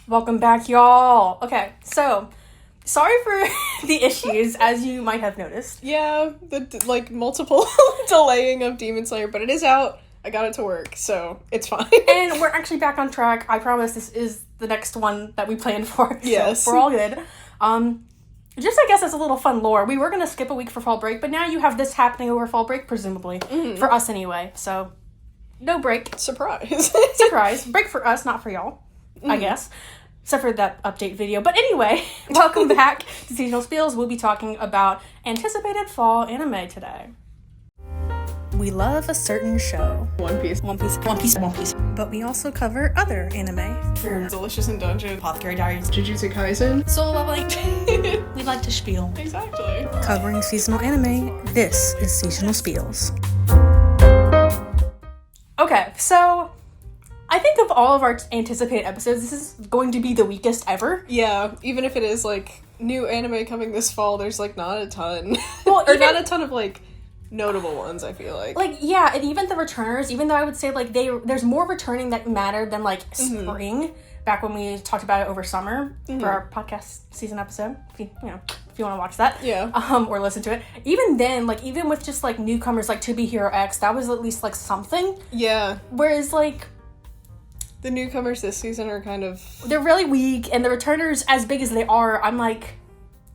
Welcome back, y'all. Okay, so sorry for the issues, as you might have noticed. Yeah, the multiple delaying of Demon Slayer, but it is out. I got it to work, so it's fine. And we're actually back on track. I promise this is the next one that we planned for. Yes. So we're all good. Just, I guess, as a little fun lore, we were going to skip a week for fall break, but now you have this happening over fall break, presumably. Mm-hmm. For us, anyway. So, no break. Surprise. Surprise. Break for us, not for y'all, I guess. Except for that update video. But anyway, welcome back to Seasonal Spiels. We'll be talking about anticipated fall anime today. We love a certain show. One Piece. But we also cover other anime. Delicious in Dungeon. Apothecary Diaries. Jujutsu Kaisen. So lovely. We like to spiel. Exactly. Covering seasonal anime, this is Seasonal Spiels. Okay, so I think of all of our anticipated episodes, this is going to be the weakest ever. Yeah, even if it is, new anime coming this fall, there's, not a ton. Well, or not a ton of, notable ones, I feel like. Yeah, and even the returners, even though I would say, there's more returning that mattered than, spring, back when we talked about it over summer for our podcast season episode, if you want to watch that. Yeah. Or listen to it. Even then, even with just, newcomers like To Be Hero X, that was at least, something. Yeah. Whereas, the newcomers this season are kind of... They're really weak, and the returners, as big as they are, I'm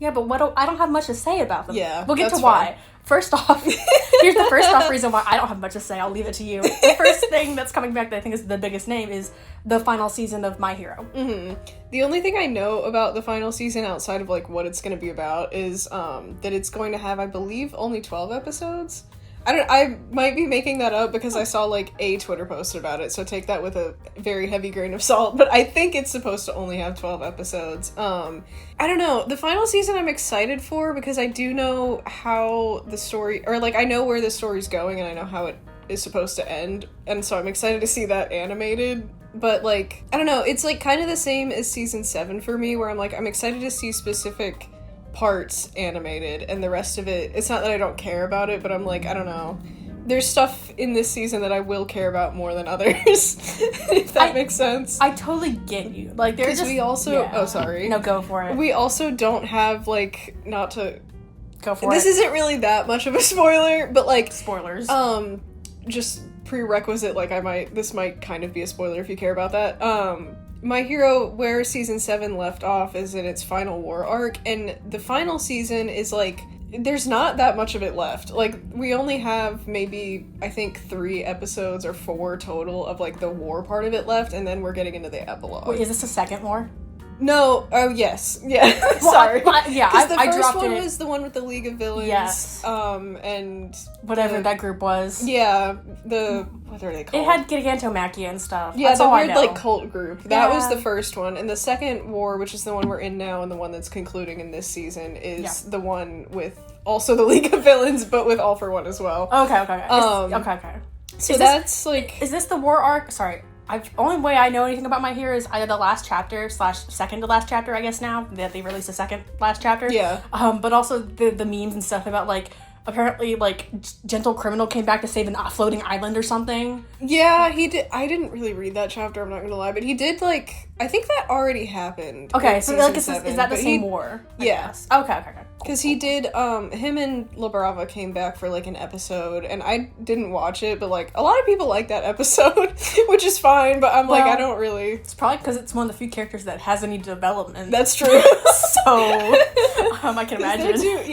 yeah, but I don't have much to say about them. Yeah, we'll get to why. Fine. First off, here's the first off reason why I don't have much to say. I'll leave it to you. The first thing that's coming back that I think is the biggest name is the final season of My Hero. Mm-hmm. The only thing I know about the final season outside of, what it's going to be about is that it's going to have, I believe, only 12 episodes. I might be making that up because I saw, a Twitter post about it, so take that with a very heavy grain of salt, but I think it's supposed to only have 12 episodes. I don't know. The final season I'm excited for because I do know how the story, or, I know where the story's going and I know how it is supposed to end, and so I'm excited to see that animated. But, I don't know, it's, kind of the same as Season 7 for me, where I'm excited to see specific parts animated, and the rest of it, it's not that I don't care about it, but I'm I don't know. There's stuff in this season that I will care about more than others, if that makes sense. I totally get you. There's just... we also... Yeah. Oh, sorry. No, go for it. We also don't have, not to... Go for this it. This isn't really that much of a spoiler, but, Spoilers. Just prerequisite, this might kind of be a spoiler if you care about that. My Hero, where Season 7 left off, is in its final war arc, and the final season is, there's not that much of it left. We only have maybe, I think, 3 episodes or 4 total of, the war part of it left, and then we're getting into the epilogue. Wait, is this the second war? No, oh, yes. Yeah, well, sorry. Because the first one was the one with the League of Villains. Yes. And... whatever that group was. Yeah, what are they called? It had Gigantomachia and stuff. Yeah, that's the all weird, I know. cult group. That was the first one. And the second war, which is the one we're in now and the one that's concluding in this season, is the one with also the League of Villains, but with All For One as well. Okay. Okay. So that's, Is this the war arc? Sorry. Only way I know anything about My Hero is either the last chapter / second to last chapter, I guess now, that they released the second last chapter. Yeah. But also the memes and stuff about, apparently, Gentle Criminal came back to save a floating island or something. Yeah, he did. I didn't really read that chapter, I'm not gonna lie, but he did, I think that already happened. Okay, so, is that the same war? war? Yes. Yeah. Okay. Because he did, him and La Brava came back for, an episode, and I didn't watch it, but, a lot of people like that episode, which is fine, but I'm I don't really... It's probably because it's one of the few characters that has any development. That's true. So, I can imagine.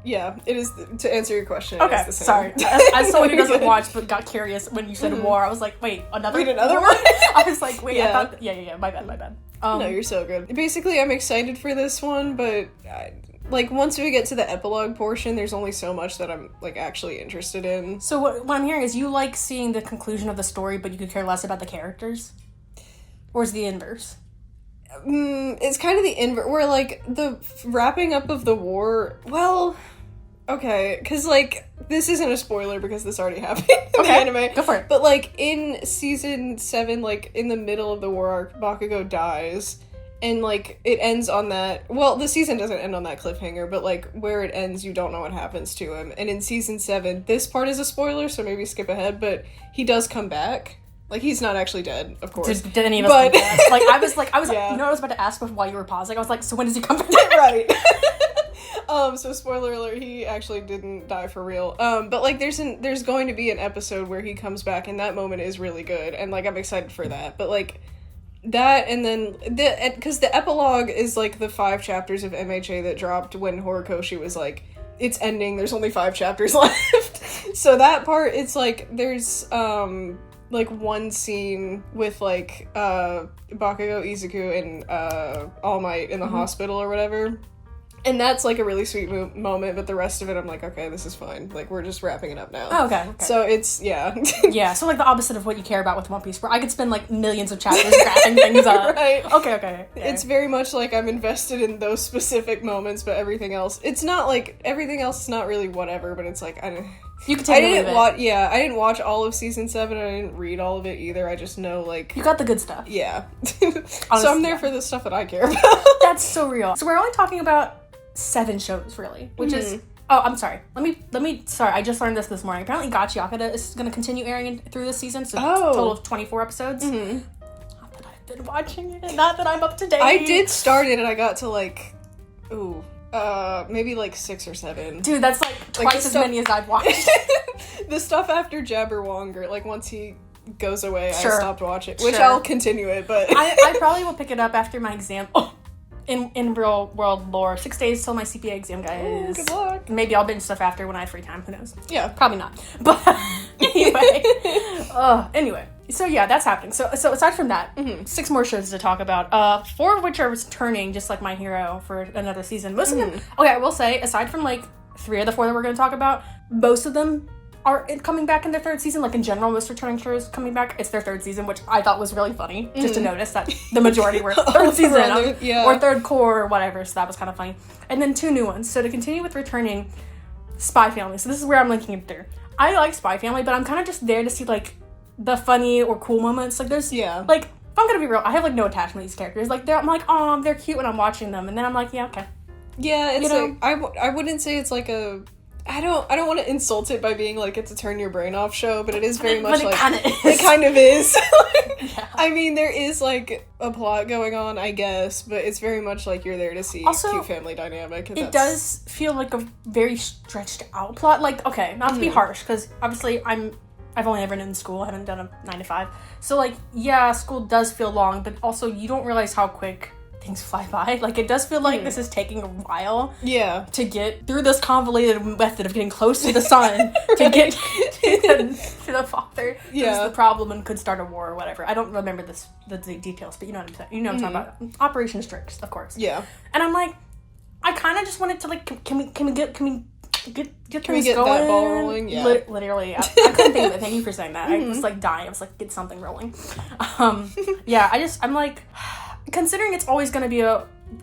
Yeah, it is, to answer your question, okay, it is the same. Sorry. As someone who doesn't watch but got curious when you said war, I was wait, another one? I was wait, yeah. I thought... Yeah, my bad. No, you're so good. Basically, I'm excited for this one, but... once we get to the epilogue portion, there's only so much that I'm, actually interested in. So what I'm hearing is you like seeing the conclusion of the story, but you could care less about the characters? Or is the inverse? It's kind of the inverse, where, the wrapping up of the war, well, okay, because, this isn't a spoiler because this already happened in the anime. Go for it. But, in Season 7, in the middle of the war arc, Bakugo dies, and, it ends on that... Well, the season doesn't end on that cliffhanger, but, where it ends, you don't know what happens to him. And in Season 7, this part is a spoiler, so maybe skip ahead, but he does come back. Like, he's not actually dead, of course. Did any of us think that? Like, I was Yeah. you know what I was about to ask while you were pausing? I was like, so when does he come back? Right. So spoiler alert, he actually didn't die for real. But like there's going to be an episode where he comes back, and that moment is really good, and like I'm excited for that. But like that, and then because the epilogue is like the 5 chapters of MHA that dropped when Horikoshi was like, it's ending, there's only 5 chapters left. So that part, it's like there's like one scene with like Bakugo, Izuku, and All Might in the hospital or whatever. And that's, like, a really sweet moment, but the rest of it, I'm like, okay, this is fine. Like, we're just wrapping it up now. Oh, okay. So it's, yeah. Yeah, so, like, the opposite of what you care about with One Piece, where I could spend, like, millions of chapters wrapping things up. Right. Okay. It's very much like I'm invested in those specific moments, but everything else, it's not, like, everything else is not really whatever, but it's like, you could take it. I didn't watch all of season 7, and I didn't read all of it either. I just know, like, you got the good stuff. Yeah. Honestly, so I'm there for the stuff that I care about. That's so real. So we're only talking about 7 shows, really, which is... Oh, I'm sorry. Let me... Sorry, I just learned this morning. Apparently Gachiakata is going to continue airing through this season, so total of 24 episodes. Mm-hmm. Not that I've been watching it, not that I'm up to date. I did start it, and I got to, like... maybe, like, 6 or 7. Dude, that's, like, twice as many as I've watched. The stuff after Jabberwonger, like, once he goes away, Sure. I stopped watching. Which I'll continue it, but... I probably will pick it up after my exam... Oh. In real world lore, 6 days till my CPA exam, guys. Ooh, good luck. Maybe I'll binge stuff after when I have free time. Who knows? Yeah. Probably not. But anyway. So yeah, that's happening. So aside from that, 6 more shows to talk about. 4 of which are returning, just like My Hero, for another season. Most of them... Okay, I will say, aside from like 3 of the 4 that we're going to talk about, most of them are coming back in their 3rd season. Like, in general, most returning shows coming back, it's their 3rd season, which I thought was really funny, just to notice that the majority were 3rd season, or 3rd core, or whatever, so that was kind of funny. And then 2 new ones. So to continue with returning, Spy Family. So this is where I'm linking it through. I like Spy Family, but I'm kind of just there to see, like, the funny or cool moments. Like, there's, like, if I'm gonna be real, I have, like, no attachment to these characters. Like, I'm like, oh, they're cute when I'm watching them, and then I'm like, yeah, okay. Yeah, it's like, I wouldn't say it's like a... I don't want to insult it by being like it's a turn your brain off show, but it is very much like it kind of is. I mean, there is like a plot going on, I guess, but it's very much like you're there to see cute family dynamic. It does feel like a very stretched out plot. Like, okay, not to be harsh, because obviously I've only ever been in school. I haven't done a 9 to 5. So like, yeah, school does feel long, but also you don't realize how quick things fly by. Like, it does feel like this is taking a while to get through this convoluted method of getting close to the sun to get to the father who's the problem and could start a war or whatever. I don't remember the details, but you know what I'm saying. You know what I'm talking about. Operation Strix, of course. Yeah. And I'm like, I kind of just wanted to, like, can we get things going? That ball rolling? Yeah. Literally. I couldn't think of it. Thank you for saying that. I was like dying. I was like, get something rolling. I'm like, considering it's always going to be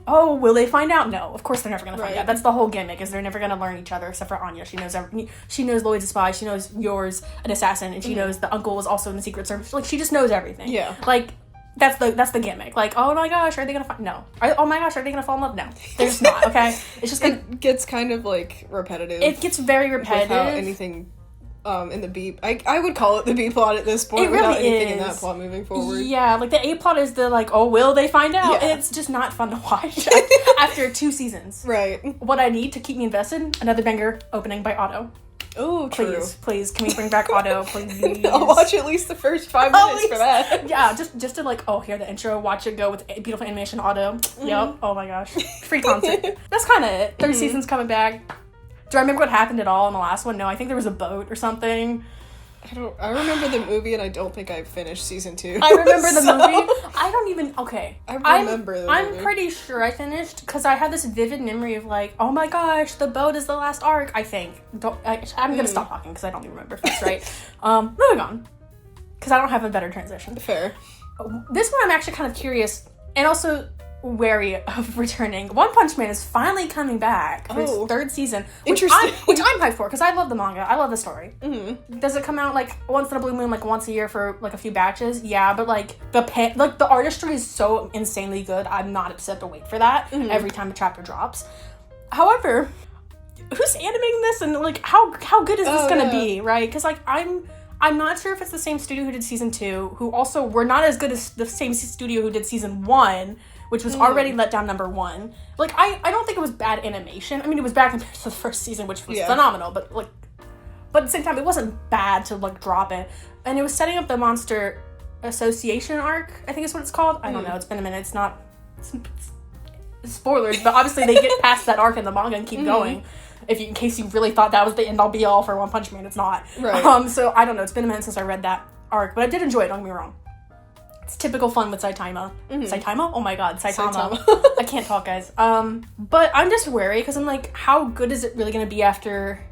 will they find out? No, of course they're never going to find out. That's the whole gimmick, is they're never going to learn each other, except for Anya. She knows Lloyd's a spy, she knows Yor's an assassin, and she knows the uncle was also in the Secret Service. Like, she just knows everything. Yeah. Like, that's the gimmick. Like, oh my gosh, are they going to find... No. Oh my gosh, are they going to fall in love? No. They're just not, okay? It's just it gets kind of, like, repetitive. It gets very repetitive. Without anything... in the B... I would call it the B plot at this point, without anything in that plot moving forward. Yeah, like, the A plot is the, like, oh, will they find out? Yeah. It's just not fun to watch after 2 seasons. Right. What I need to keep me invested, another banger opening by Otto. Oh, true. Please, can we bring back Otto, please? I'll watch at least the first 5 minutes for that. Yeah, just to, like, hear the intro, watch it go with beautiful animation Otto. Yep. Oh my gosh. Free content. That's kind of it. 3rd season's coming back. Do I remember what happened at all in the last one? No, I think there was a boat or something. I remember the movie, and I don't think I finished season 2. I remember the movie. I don't even... Okay. I remember the movie. I'm pretty sure I finished, because I had this vivid memory of, like, oh my gosh, the boat is the last arc, I think. I'm going to stop talking, because I don't even remember if that's right. Moving on. Because I don't have a better transition. Fair. This one I'm actually kind of curious, and also wary of returning. One Punch Man is finally coming back for its 3rd season, which I'm hyped for, because I love the manga. I love the story. Does it come out like once in a blue moon, like once a year for like a few batches? Yeah, but like the artistry is so insanely good. I'm not upset to wait for that every time a chapter drops. However, who's animating this, and like how good is this gonna be, right? Because like I'm I'm not sure if it's the same studio who did season 2, who also were not as good as the same studio who did season 1, which was already let down number 1. Like, I don't think it was bad animation. I mean, it was bad compared to the first season, which was phenomenal, but at the same time, it wasn't bad to, like, drop it. And it was setting up the Monster Association arc, I think is what it's called. I don't know, it's been a minute. It's not... spoilers, but obviously they get past that arc in the manga and keep going. In case you really thought that was the end-all be-all for One Punch Man, it's not. Right. So, I don't know, it's been a minute since I read that arc, but I did enjoy it, don't get me wrong. It's typical fun with Saitama. Saitama? Oh my god, Saitama. I can't talk, guys. But I'm just wary, because I'm like, how good is it really going to be after...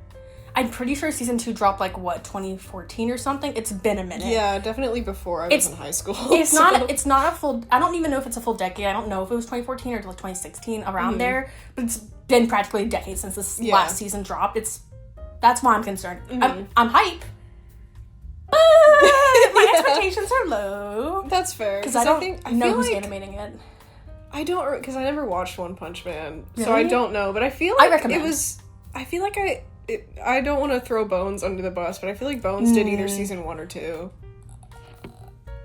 I'm pretty sure season 2 dropped, like, 2014 or something? It's been a minute. Yeah, definitely before I was in high school. It's not a full... I don't even know if it's a full decade. I don't know if it was 2014 or like 2016, around there. But it's been practically a decade since this last season dropped. That's why I'm concerned. I'm hype. But my expectations are low. That's fair. Because I don't know who's animating it. I don't... Because I never watched One Punch Man. Really? So I don't know. But I feel like I recommend. it was... I feel like I don't want to throw Bones under the bus, but I feel like Bones did either season 1 or 2.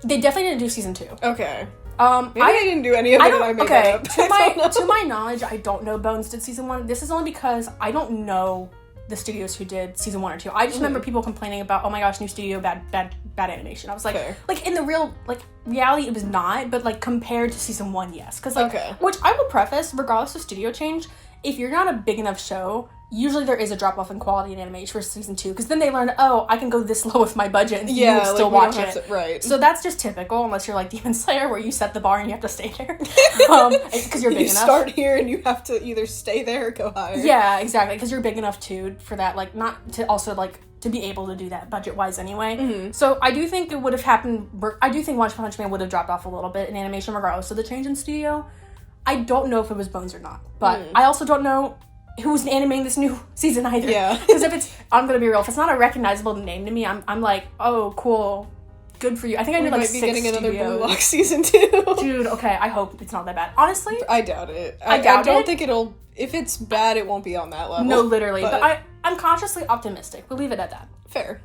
They definitely didn't do season 2. Okay. Maybe I didn't do any of it and I made that up. To my knowledge, I don't know Bones did season 1. This is only because I don't know the studios who did season 1 or 2. I just remember people complaining about, oh my gosh, new studio, bad animation. I was like, like in the real, like, reality it was not, but like compared to season 1, yes. Because like, which I will preface, regardless of studio change, if you're not a big enough show, usually there is a drop-off in quality in animation for season 2, because then they learn, oh, I can go this low with my budget and you will still watch it. Right. So that's just typical, unless you're like Demon Slayer, where you set the bar and you have to stay there. Because you're big enough. You start here and you have to either stay there or go higher. Yeah, exactly, because you're big enough, too, for that, like, not to also, like, to be able to do that budget-wise anyway. So I do think it would have happened, I do think One Punch Man would have dropped off a little bit in animation regardless of the change in studio. I don't know if it was Bones or not, but I also don't know who's animating this new season either. Yeah. Because if it's, I'm gonna be real, if it's not a recognizable name to me, I'm like, oh, cool, good for you. I think I knew like 6 studios. We might be getting another Blue Lock season 2. Dude, okay, I hope it's not that bad. Honestly, I doubt it. I don't think it'll, if it's bad, it won't be on that level. No, literally. But I'm cautiously optimistic. We'll leave it at that. Fair.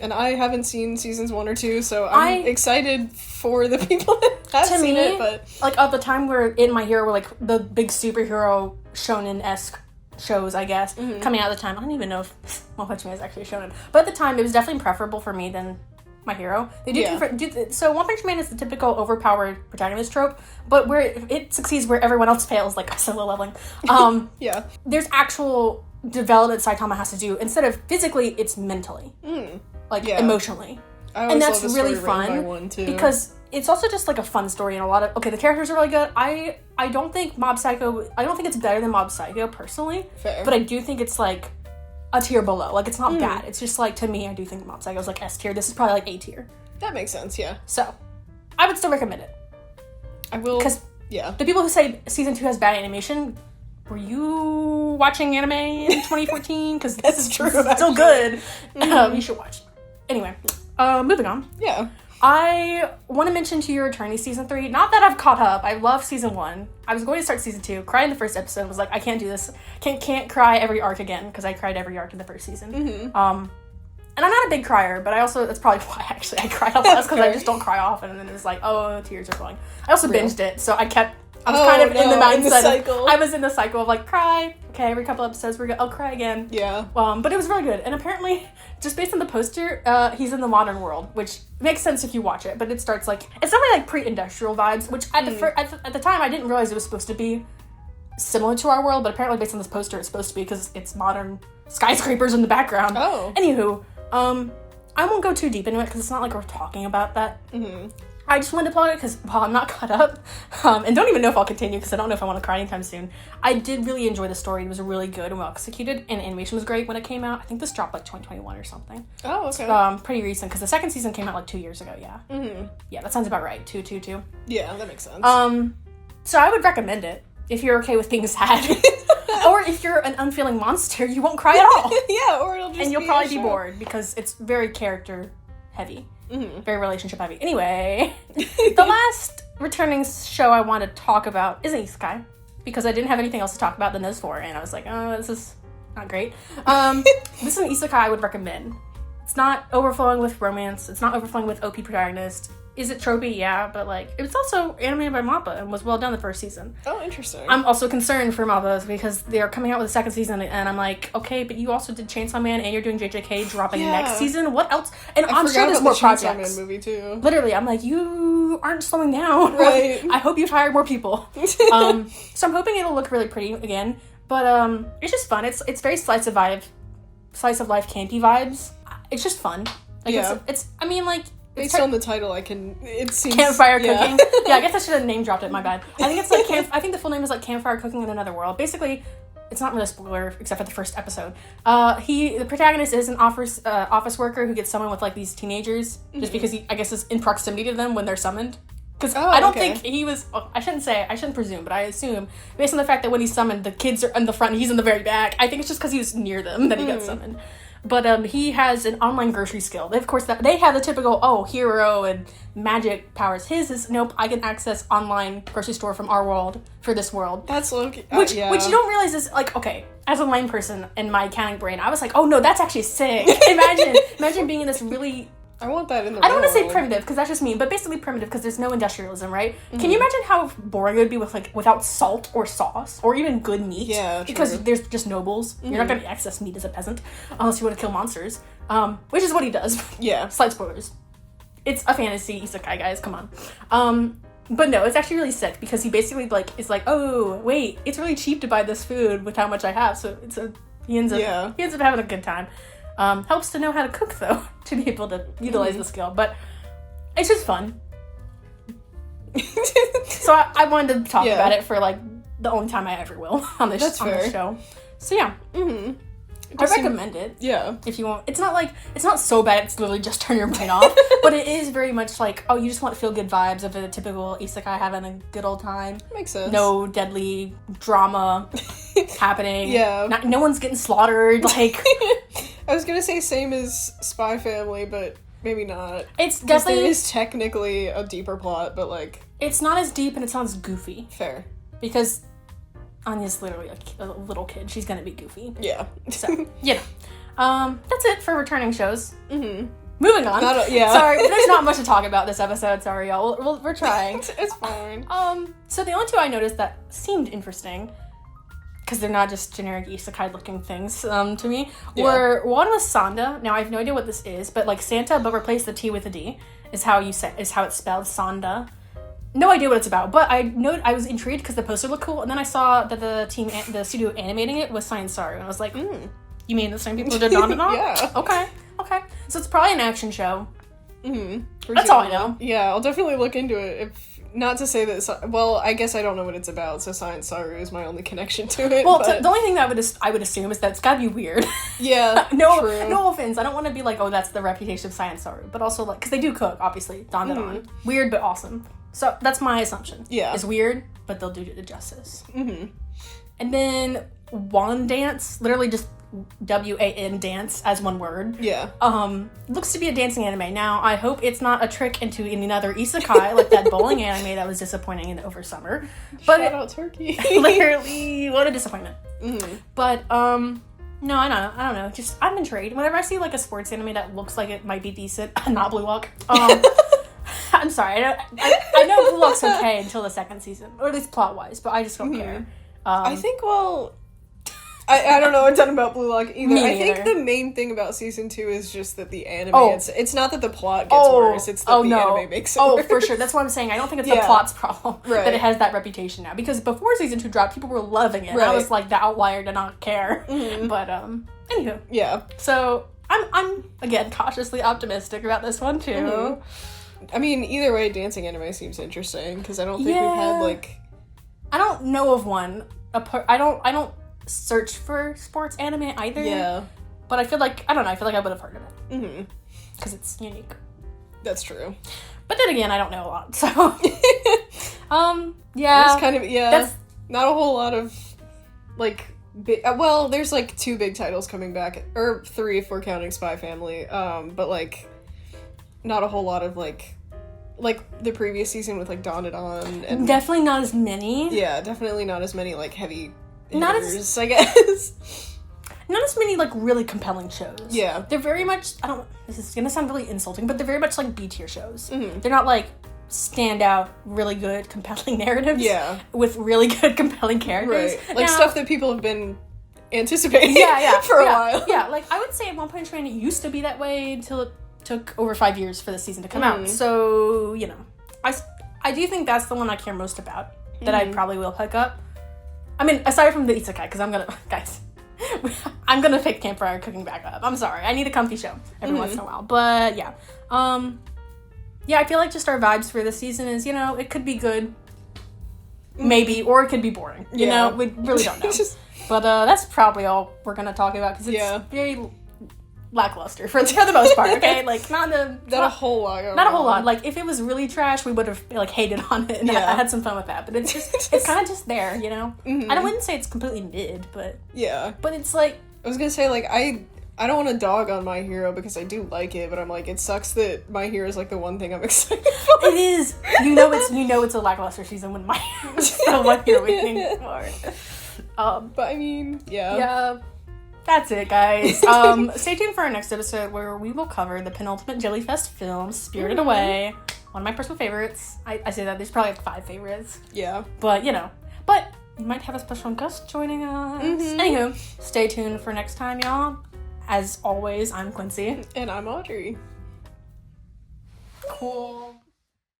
And I haven't seen seasons 1 or 2, so I'm excited for the people that have seen it, but... like, at the time where in My Hero were, like, the big superhero shonen-esque shows, I guess, coming out at the time. I don't even know if One Punch Man is actually shonen. But at the time, it was definitely preferable for me than My Hero. They so One Punch Man is the typical overpowered protagonist trope, but where it succeeds where everyone else fails, like solo leveling. Yeah. There's actual development Saitama has to do. Instead of physically, it's mentally. Emotionally. And that's really fun because it's also just like a fun story and a lot of the characters are really good. I don't think Mob Psycho, I don't think it's better than Mob Psycho personally. Fair. But I do think it's like a tier below. Like, it's not bad. It's just like, to me, I do think Mob Psycho is like S tier. This is probably like A tier. That makes sense, yeah. So I would still recommend it. I will. Because the people who say season 2 has bad animation, were you watching anime in 2014? Because this is true. It's still good. You should watch. Anyway, moving on. Yeah. I want to mention To Your Eternity season 3. Not that I've caught up. I love season 1. I was going to start season 2. Cried in the first episode. Was like, I can't do this. Can't cry every arc again because I cried every arc in the first season. And I'm not a big crier, but I also, that's probably why actually I cried a lot less because I just don't cry often. And then it's like, oh, tears are flowing. I also binged it, so I was kind of in the mindset. I was in the cycle of like, cry. Okay, every couple episodes I'll cry again. Yeah. But it was really good. And apparently, just based on the poster, he's in the modern world, which makes sense if you watch it. But it starts like, it's definitely like pre-industrial vibes, which at the time I didn't realize it was supposed to be similar to our world. But apparently, based on this poster, it's supposed to be because it's modern skyscrapers in the background. Oh. Anywho, I won't go too deep into it because it's not like we're talking about that. I just wanted to plug it because while I'm not caught up, and don't even know if I'll continue because I don't know if I want to cry anytime soon, I did really enjoy the story. It was really good and well executed, and animation was great when it came out. I think this dropped like 2021 or something. Oh, okay. Pretty recent because the second season came out like 2 years ago, yeah. Yeah, that sounds about right. 2. Yeah, that makes sense. So I would recommend it if you're okay with being sad. Or if you're an unfeeling monster, you won't cry at all. Yeah, or it'll just and you'll probably be bored because it's very character heavy. Very relationship heavy. Anyway, the last returning show I want to talk about is Isekai, because I didn't have anything else to talk about than those 4, and I was like, oh, this is not great. This is an Isekai I would recommend. It's not overflowing with romance. It's not overflowing with OP protagonist. Is it tropey? Yeah, but like it was also animated by MAPPA and was well done the first season. Oh, interesting. I'm also concerned for MAPPA because they are coming out with a second season, and I'm like, okay, but you also did Chainsaw Man and you're doing JJK dropping next season. What else? And I'm sure there's more projects. Chainsaw Man movie too. Literally, I'm like, you aren't slowing down. Right. I hope you've hired more people. So I'm hoping it'll look really pretty again. But it's just fun. It's very slice of life campy vibes. It's just fun. Like it's I mean like. Based on the title, it seems... Campfire cooking. Yeah, I guess I should have name dropped it, my bad. I think it's like, I think the full name is like Campfire Cooking in Another World. Basically, it's not really a spoiler, except for the first episode. The protagonist is an office worker who gets summoned with like these teenagers, just because he, I guess, is in proximity to them when they're summoned. Because I don't think he was, I shouldn't presume, but I assume, based on the fact that when he's summoned, the kids are in the front and he's in the very back, I think it's just because he was near them that he got summoned. But he has an online grocery skill. They, of course, they have the typical, hero and magic powers. His is, nope, I can access online grocery store from our world for this world. That's low-key. Which you don't realize is, like, okay, as a lame person in my accounting brain, I was like, oh no, that's actually sick. Imagine being in this really... I want that in the I don't want to say primitive, because that's just mean, but basically primitive, because there's no industrialism, right? Mm-hmm. Can you imagine how boring it would be without salt or sauce, or even good meat? Yeah, because there's just nobles. Mm-hmm. You're not going to access meat as a peasant, unless you want to kill monsters, which is what he does. Yeah. Slight spoilers. It's a fantasy isekai, guys, come on. But no, it's actually really sick, because he basically, is like, oh, wait, it's really cheap to buy this food with how much I have, so he ends up having a good time. Helps to know how to cook, though, to be able to utilize the skill. But it's just fun. So I wanted to talk about it for, the only time I ever will on this show. So, yeah. Mm-hmm. I recommend it. Yeah. If you want. It's not so bad it's literally just turn your brain off. But it is very much you just want feel-good vibes of a typical isekai having a good old time. Makes sense. No deadly drama happening. Yeah. No one's getting slaughtered. I was gonna say same as Spy Family, but maybe not. It's definitely... There is technically a deeper plot, but it's not as deep and it's not as goofy. Fair. Because Anya's literally a little kid. She's gonna be goofy. Yeah. So, that's it for returning shows. Mm-hmm. Moving on. Sorry, there's not much to talk about this episode. Sorry, y'all. We're trying. It's fine. So the only two I noticed that seemed interesting, because they're not just generic isekai-looking things to me, were one was Sanda. Now I have no idea what this is, but Santa, but replace the T with a D is how it's spelled, Sanda. No idea what it's about, but I was intrigued because the poster looked cool, and then I saw that the studio animating it was Science Saru, and I was like, you mean the same people who did Don? Yeah. Okay. So it's probably an action show. Mm-hmm. That's all I know. Yeah, I'll definitely look into it. Not to say that, well, I guess I don't know what it's about, so Science Saru is my only connection to it. Well, the only thing that I would assume is that it's gotta be weird. Yeah, true. No offense, I don't want to be that's the reputation of Science Saru, but also, because they do cook, obviously, Don. Weird, but awesome. So, that's my assumption. Yeah. It's weird, but they'll do it justice. Mm-hmm. And then, Wan Dance, literally just WAN dance as one word. Yeah. Looks to be a dancing anime. Now, I hope it's not a trick into another isekai like that bowling anime that was disappointing over summer. But shout out Turkey. Literally, what a disappointment. Mm-hmm. But no, I don't know. Just I'm intrigued. Whenever I see a sports anime that looks like it might be decent, not Blue Lock. I'm sorry. I know Blue Lock's okay until the second season, or at least plot wise, but I just don't care. I think I don't know a ton about Blue Lock either. Me I think neither. the main thing about season 2 is just that the anime, it's not that the plot gets worse, it's that the anime makes it worse. For sure. That's what I'm saying. I don't think it's the plot's problem that it has that reputation now. Because before season 2 dropped, people were loving it. Right. I was the outlier to not care. Mm-hmm. But, anywho. Yeah. So, I'm again, cautiously optimistic about this one, too. Mm-hmm. I mean, either way, dancing anime seems interesting, because I don't think we've had, I don't know of one. I don't search for sports anime either. Yeah. But I feel I don't know, I would have heard of it. Mm-hmm. Because it's unique. That's true. But then again, I don't know a lot, so. There's kind of, that's not a whole lot of, there's, 2 big titles coming back, or 3 if we're counting Spy Family, but, not a whole lot of, the previous season with, Dawn and On. And definitely not as many. Yeah, definitely not as many, heavy not hitters, I guess. not as many, like, really compelling shows. Yeah. They're very much, this is gonna sound really insulting, but they're very much, like, B-tier shows. Mm-hmm. They're not, like, standout, really good, compelling narratives. Yeah. With really good, compelling characters. Right. Like, stuff that people have been anticipating for a while. Yeah, like, I would say at One Punch Man, it used to be that way until it took over 5 years for the season to come out. So, you know, I do think that's the one I care most about, that I probably will pick up. I mean, aside from the isekai, because I'm gonna pick Campfire Cooking back up. I'm sorry, I need a comfy show every once in a while. But, yeah. Yeah, I feel like just our vibes for this season is, you know, it could be good, maybe, or it could be boring. You know, we really don't know. But that's probably all we're gonna talk about, because it's very lackluster for the most part, okay? Like, not a whole lot. Not a whole lot. Like, if it was really trash, we would have, like, hated on it, and I had some fun with that. But it's just, it's kind of just there, you know? I wouldn't say it's completely mid, but... Yeah. But it's, like... I was gonna say, like, I don't want to dog on My Hero, because I do like it, but I'm like, it sucks that My Hero is, like, the one thing I'm excited for. It is! You know it's a lackluster season when My Hero is the one you're waiting for. But, I mean, Yeah. That's it, guys. Stay tuned for our next episode, where we will cover the penultimate Jellyfest film, Spirited Away. One of my personal favorites. I say that there's probably like 5 favorites. Yeah. But, you know. But we might have a special guest joining us. Anywho, stay tuned for next time, y'all. As always, I'm Quincy. And I'm Audrey. Cool.